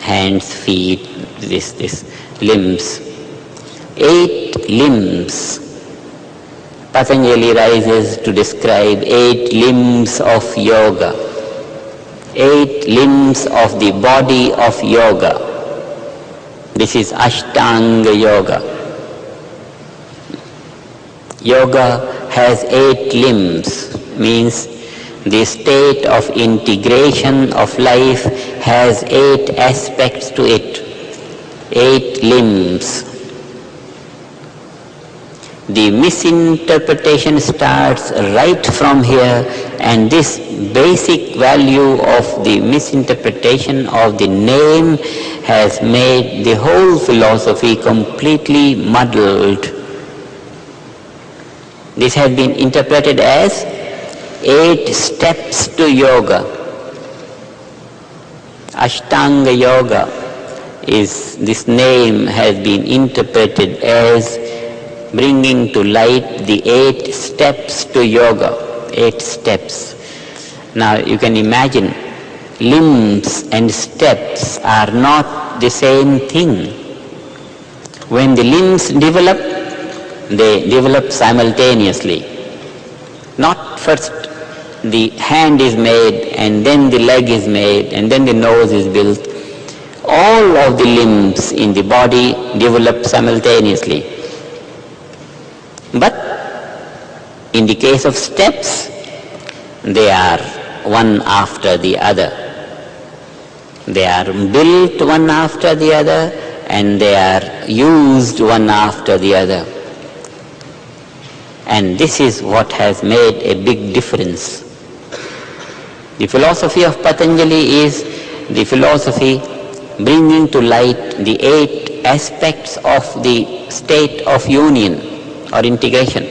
hands, feet, this limbs. 8 limbs. Patanjali rises to describe 8 limbs of yoga. 8 limbs of the body of yoga. This is Ashtanga Yoga. Yoga has 8 limbs, means the state of integration of life has 8 aspects to it, 8 limbs. The misinterpretation starts right from here, and this basic value of the misinterpretation of the name has made the whole philosophy completely muddled. This has been interpreted as 8 steps to yoga. Ashtanga Yoga this name has been interpreted as bringing to light the 8 steps to yoga. 8 steps. Now you can imagine, limbs and steps are not the same thing. When the limbs develop, they develop simultaneously. Not first the hand is made, and then the leg is made, and then the nose is built. All of the limbs in the body develop simultaneously. But in the case of steps, they are one after the other. They are built one after the other, and they are used one after the other. And this is what has made a big difference. The philosophy of Patanjali is the philosophy bringing to light the 8 aspects of the state of union or integration.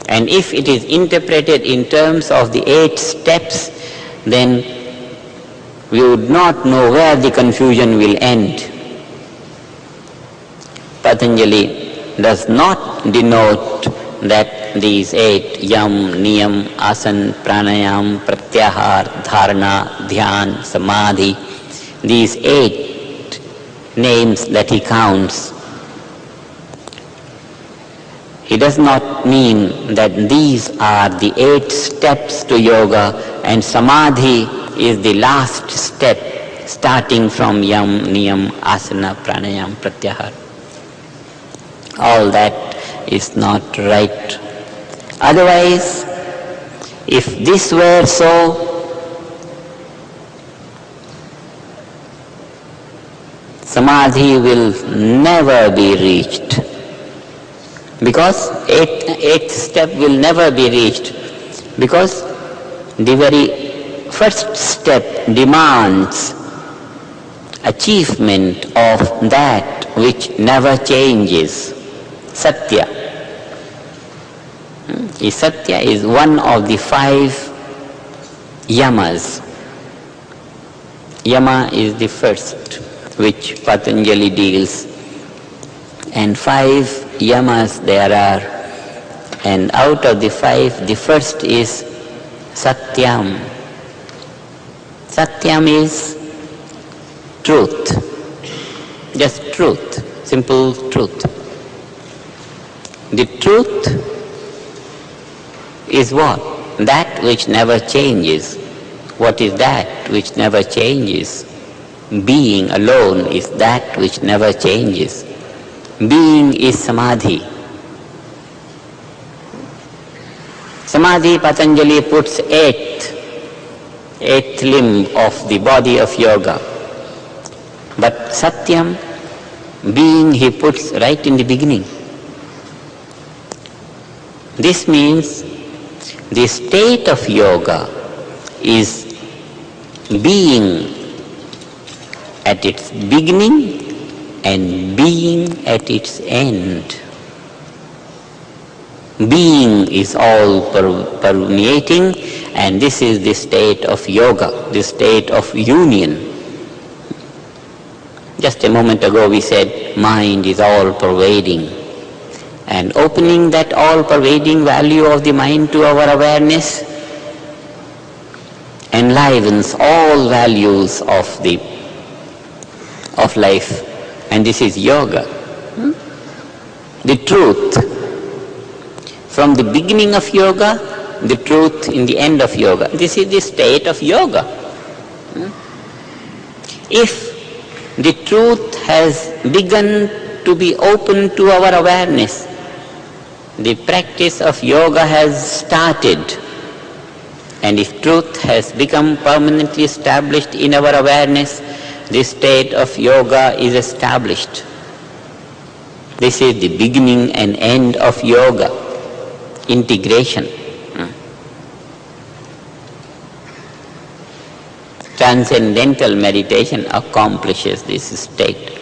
And if it is interpreted in terms of the 8 steps, then we would not know where the confusion will end. Patanjali does not denote that these 8 yam, niyam, asan, pranayam, pratyahar, dharana, dhyan, samadhi, these 8 names that he counts, he does not mean that these are the 8 steps to yoga and samadhi is the last step starting from yam, niyam, asana, pranayam, pratyahar. All that is not right. Otherwise, if this were so, samadhi will never be reached. Because 8th step will never be reached. Because the very first step demands achievement of that which never changes. Satya. Satya is one of the 5 yamas. Yama is the first, which Patanjali deals. And 5 yamas there are. And out of the 5, the first is Satyam. Satyam is truth. Just truth. Simple truth. The truth is what? That which never changes. What is that which never changes? Being alone is that which never changes. Being is samadhi. Samadhi, Patanjali puts 8th limb of the body of yoga. But Satyam, being, he puts right in the beginning. This means the state of yoga is being at its beginning and being at its end. Being is all permeating, and this is the state of yoga, the state of union. Just a moment ago we said mind is all pervading. And opening that all-pervading value of the mind to our awareness enlivens all values of the of life, and this is yoga. The truth. From the beginning of yoga, the truth in the end of yoga. This is the state of yoga. If the truth has begun to be open to our awareness, the practice of yoga has started. And if truth has become permanently established in our awareness, the state of yoga is established. This is the beginning and end of yoga, integration. Transcendental meditation accomplishes this state.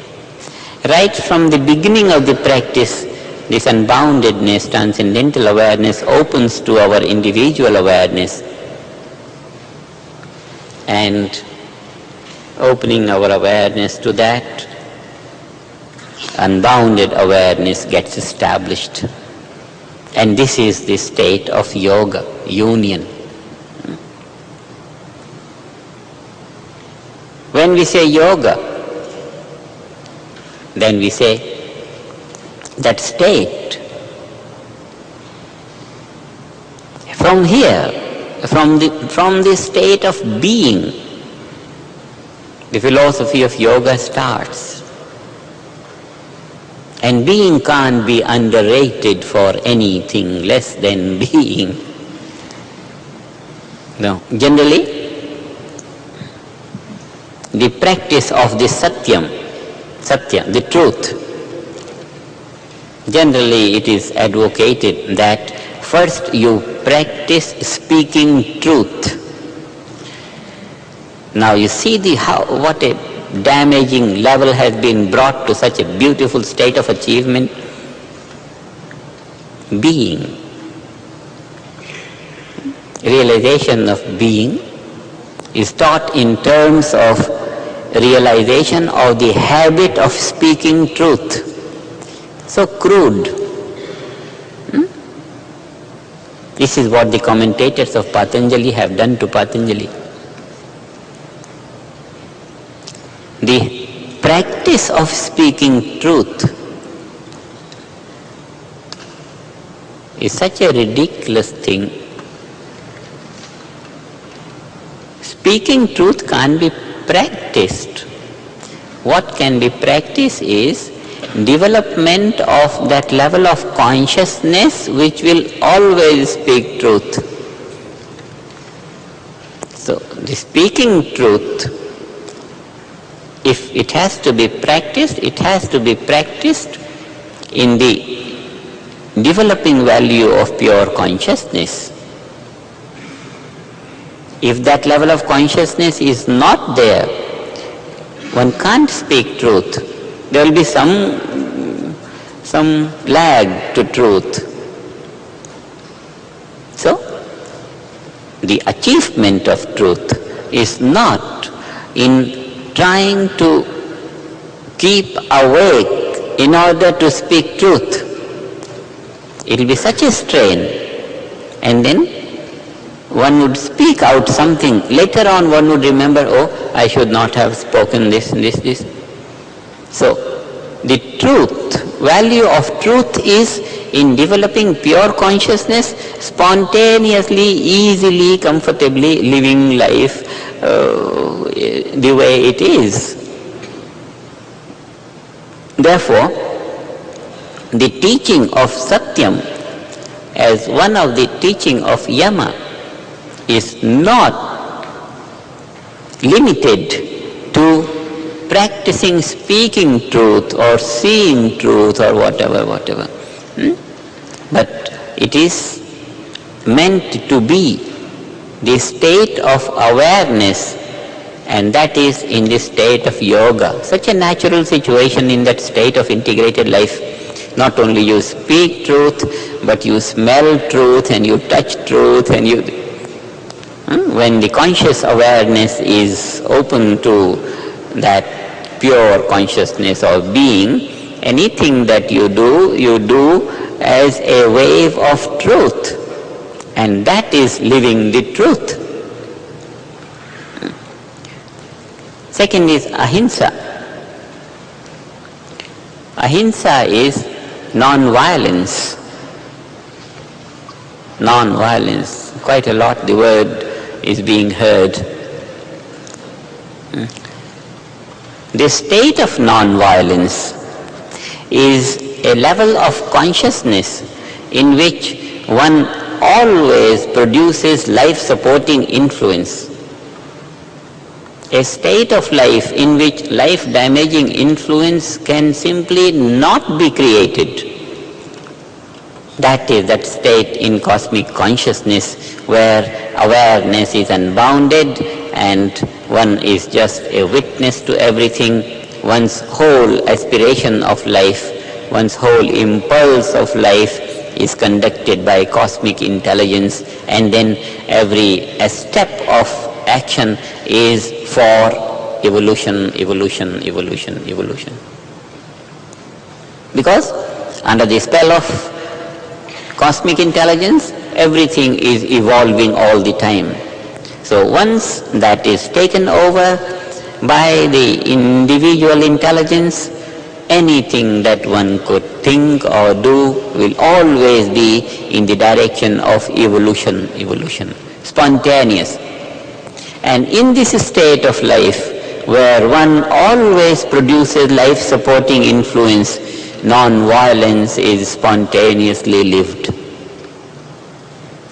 Right from the beginning of the practice, this unboundedness, transcendental awareness opens to our individual awareness, and opening our awareness to that, unbounded awareness gets established. And this is the state of yoga, union. When we say yoga, then we say that state. From here, from the state of being, the philosophy of yoga starts. And being can't be underrated for anything less than being. No. Generally, the practice of the satya, the truth, generally it is advocated that first you practice speaking truth. Now you see what a damaging level has been brought to such a beautiful state of achievement. Being. Realization of being is taught in terms of realization of the habit of speaking truth. So crude. This is what the commentators of Patanjali have done to Patanjali. The practice of speaking truth is such a ridiculous thing. Speaking truth can't be practiced. What can be practiced is development of that level of consciousness which will always speak truth. So the speaking truth, if it has to be practiced, it has to be practiced in the developing value of pure consciousness. If that level of consciousness is not there, one can't speak truth. There will be some lag to truth. So, the achievement of truth is not in trying to keep awake in order to speak truth. It will be such a strain, and then one would speak out something. Later on one would remember, oh, I should not have spoken this. So, the truth, value of truth is in developing pure consciousness, spontaneously, easily, comfortably living life the way it is. Therefore, the teaching of Satyam as one of the teaching of Yama is not limited to practicing speaking truth or seeing truth or whatever. But it is meant to be the state of awareness, and that is in the state of yoga. Such a natural situation in that state of integrated life. Not only you speak truth, but you smell truth and you touch truth, and you... When the conscious awareness is open to that pure consciousness of being, anything that you do as a wave of truth, and that is living the truth. Second is ahimsa. Ahimsa is non-violence. Non-violence. Quite a lot the word is being heard. The state of non-violence is a level of consciousness in which one always produces life-supporting influence. A state of life in which life-damaging influence can simply not be created. That is that state in cosmic consciousness where awareness is unbounded and one is just a witness to everything. One's whole aspiration of life, one's whole impulse of life is conducted by cosmic intelligence, and then every step of action is for evolution. Because under the spell of cosmic intelligence, everything is evolving all the time. So once that is taken over by the individual intelligence, anything that one could think or do will always be in the direction of evolution, spontaneous. And in this state of life, where one always produces life-supporting influence, non-violence is spontaneously lived.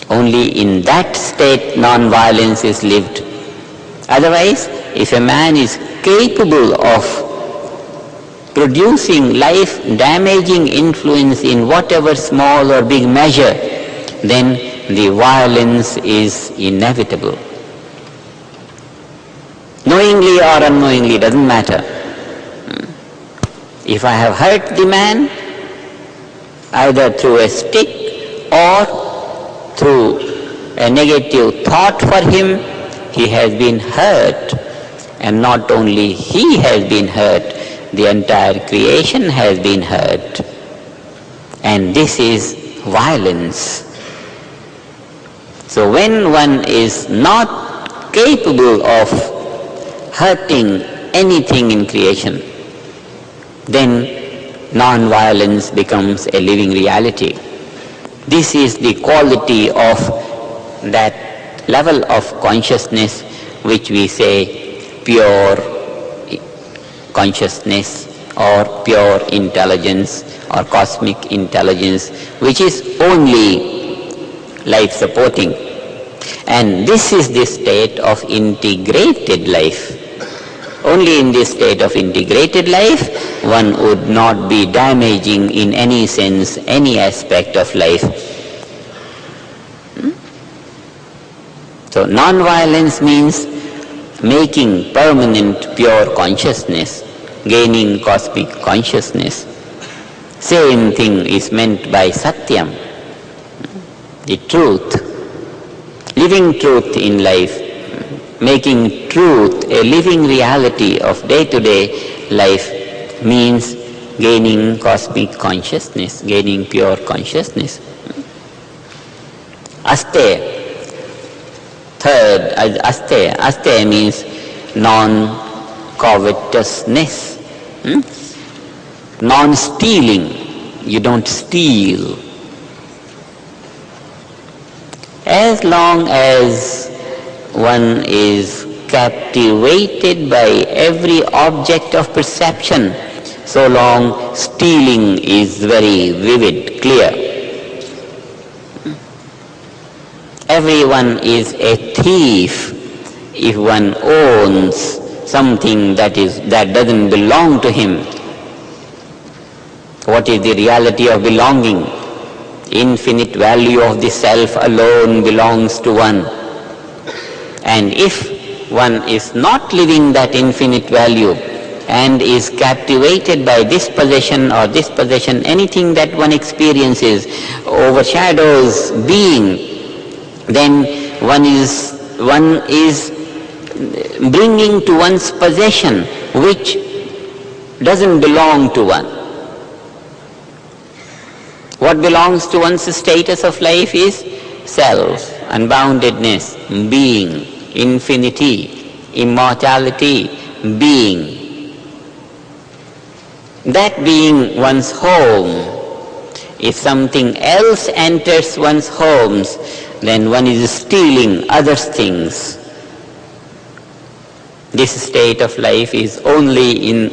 Only in that state non-violence is lived. Otherwise, if a man is capable of producing life-damaging influence in whatever small or big measure, then the violence is inevitable. Knowingly or unknowingly, doesn't matter. If I have hurt the man, either through a stick or through a negative thought for him, he has been hurt. And not only he has been hurt, the entire creation has been hurt. And this is violence. So when one is not capable of hurting anything in creation, then non-violence becomes a living reality. This is the quality of that level of consciousness which we say pure consciousness or pure intelligence or cosmic intelligence, which is only life-supporting. And this is the state of integrated life. Only in this state of integrated life, one would not be damaging in any sense any aspect of life. So non-violence means making permanent pure consciousness, gaining cosmic consciousness. Same thing is meant by Satyam, the truth, living truth in life. Making truth a living reality of day-to-day life means gaining cosmic consciousness, gaining pure consciousness. Aste, third, aste means non-covetousness, non-stealing. You don't steal. As long as one is captivated by every object of perception, so long stealing is very vivid, clear. Everyone is a thief if one owns something that doesn't belong to him. What is the reality of belonging? Infinite value of the self alone belongs to one. And if one is not living that infinite value and is captivated by this possession or this possession, anything that one experiences overshadows being, then one is bringing to one's possession which doesn't belong to one. What belongs to one's status of life is self, unboundedness, being, infinity, immortality, being. that being one's home. If something else enters one's homes, then one is stealing other things. This state of life is only in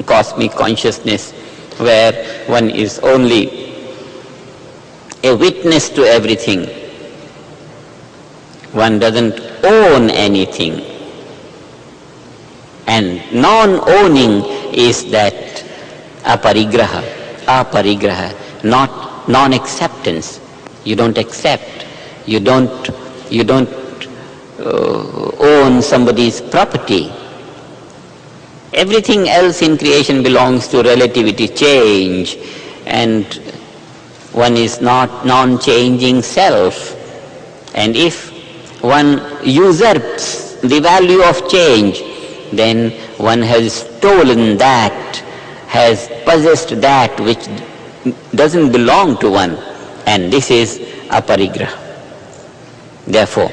cosmic consciousness, where one is only a witness to everything. One doesn't own anything. And non-owning is that aparigraha, not non-acceptance. You don't accept. You don't own somebody's property. Everything else in creation belongs to relativity, change, and one is not non-changing self. And if one usurps the value of change, then one has stolen that, has possessed that which doesn't belong to one, and this is aparigraha. Therefore,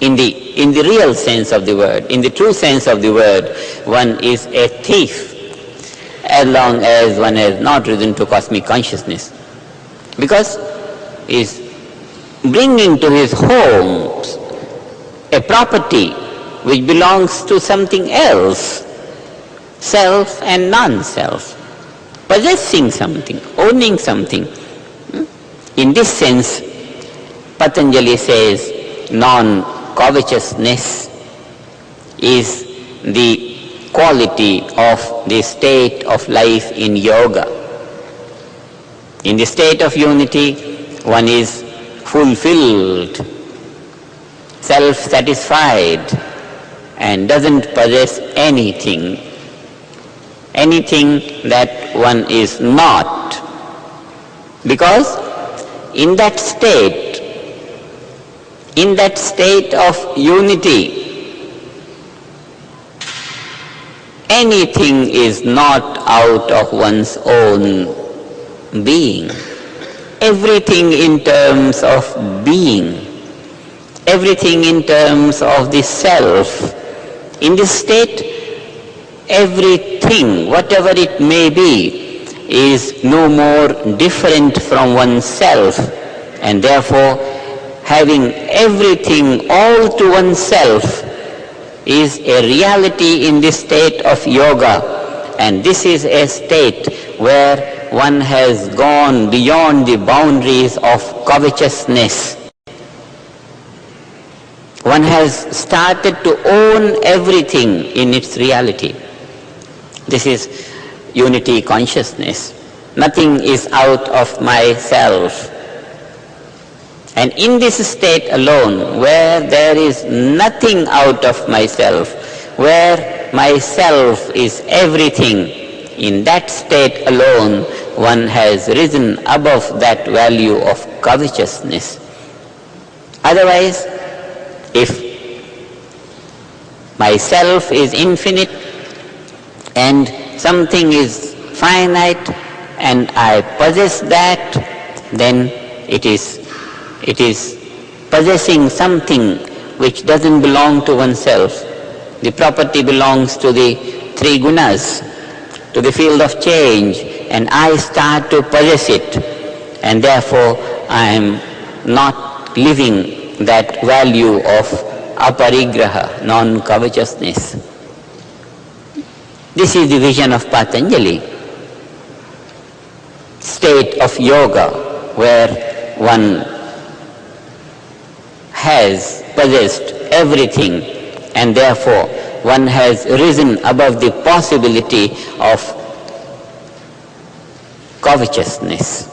in the real sense of the word, in the true sense of the word, one is a thief as long as one has not risen to cosmic consciousness, because he is bringing to his home a property which belongs to something else, self and non-self, possessing something, owning something. In this sense, Patanjali says non-covetousness is the quality of the state of life in yoga. In the state of unity, one is fulfilled, self-satisfied, and doesn't possess anything that one is not. Because in that state of unity, anything is not out of one's own being. Everything in terms of being, everything in terms of the self. In this state, everything, whatever it may be, is no more different from oneself, and therefore having everything all to oneself is a reality in this state of yoga. And this is a state where one has gone beyond the boundaries of covetousness. One has started to own everything in its reality. This is unity consciousness. Nothing is out of myself. And in this state alone, where there is nothing out of myself, where myself is everything, in that state alone, one has risen above that value of covetousness. Otherwise, if myself is infinite and something is finite and I possess that, then it is possessing something which doesn't belong to oneself. The property belongs to the three gunas, to the field of change, and I start to possess it, and therefore I am not living that value of aparigraha, non-covetousness. This is the vision of Patanjali, state of yoga, where one has possessed everything, and therefore one has risen above the possibility of covetousness.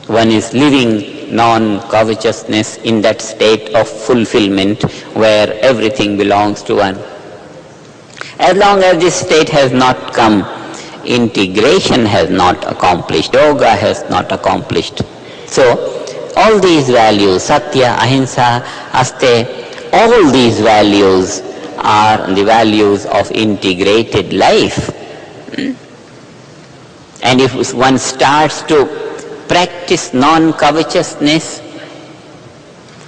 One is living non-covetousness in that state of fulfillment where everything belongs to one. As long as this state has not come, integration has not accomplished, yoga has not accomplished. So, all these values, satya, ahimsa, aste, all these values are the values of integrated life. And if one starts to practice non-covetousness,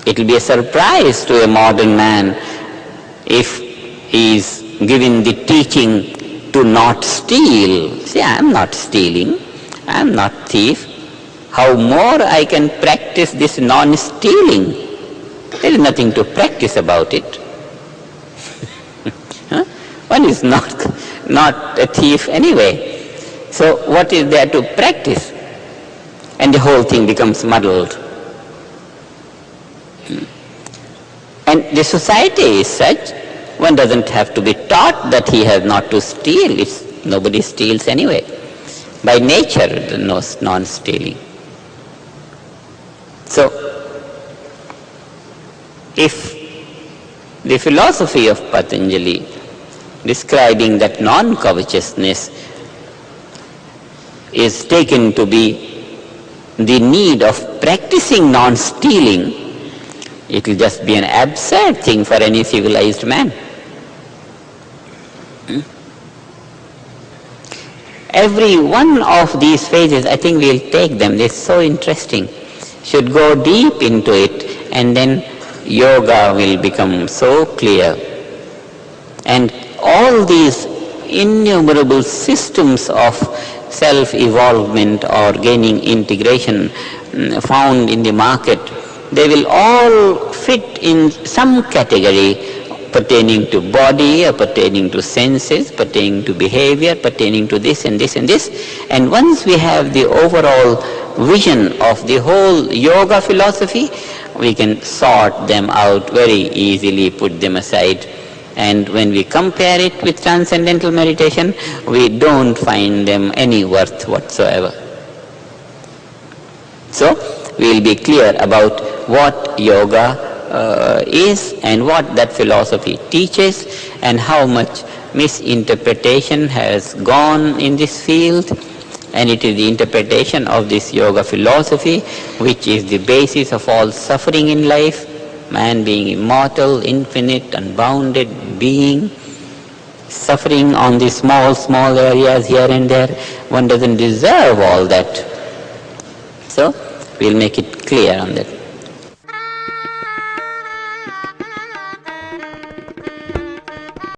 it will be a surprise to a modern man if he is given the teaching to not steal. See, I am not stealing, I am not thief. How more I can practice this non-stealing? There is nothing to practice about it. Huh? One is not a thief anyway. So what is there to practice? And the whole thing becomes muddled. And the society is such, one doesn't have to be taught that he has not to steal. Nobody steals anyway. By nature, there is no non-stealing. So, if the philosophy of Patanjali describing that non-covetousness is taken to be the need of practicing non-stealing, it will just be an absurd thing for any civilized man. Every one of these phases, I think we'll take them, they're so interesting. Should go deep into it, and then yoga will become so clear. And all these innumerable systems of self-evolvement or gaining integration found in the market, they will all fit in some category pertaining to body or pertaining to senses, pertaining to behavior, pertaining to this and this and this. And once we have the overall vision of the whole yoga philosophy, we can sort them out very easily, put them aside. And when we compare it with transcendental meditation, we don't find them any worth whatsoever. So, we will be clear about what yoga is and what that philosophy teaches and how much misinterpretation has gone in this field. And it is the interpretation of this yoga philosophy which is the basis of all suffering in life. Man being immortal, infinite, unbounded being, suffering on the small areas here and there. One doesn't deserve all that. So, we'll make it clear on that.